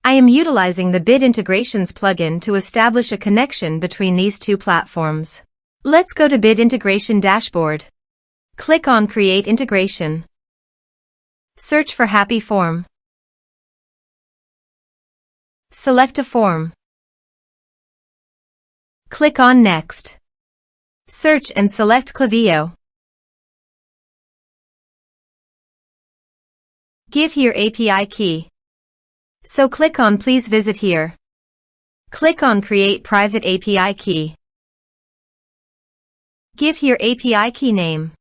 I am utilizing the Bid Integrations plugin to establish a connection between these two platforms. Let's go to Bid Integration Dashboard. Click on Create Integration. Search for Happyform. Select a form. Click on Next. Search and select Klaviyo. Give here API key. So click on Please visit here. Click on Create private API key. Give here API key name.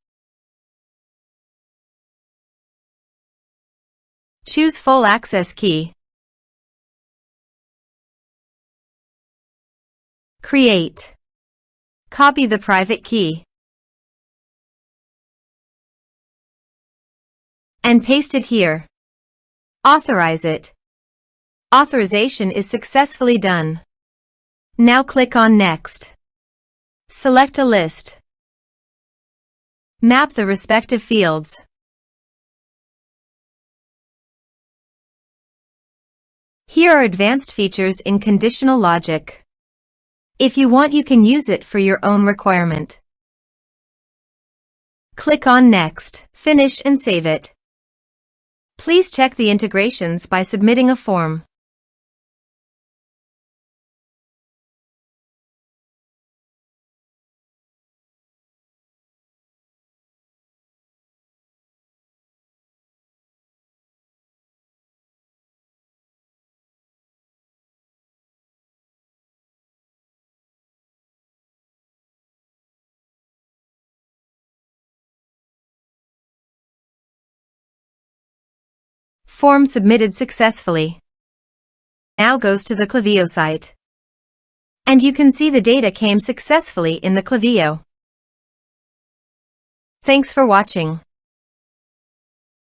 Choose full access key. Create. Copy the private key. And paste it here. Authorize it. Authorization is successfully done. Now click on Next. Select a list. Map the respective fields. Here are advanced features in conditional logic. If you want, you can use it for your own requirement. Click on Next, finish and save it. Please check the integrations by submitting a form. Form submitted successfully. Now goes to the Klaviyo site. And you can see the data came successfully in the Klaviyo. Thanks for watching.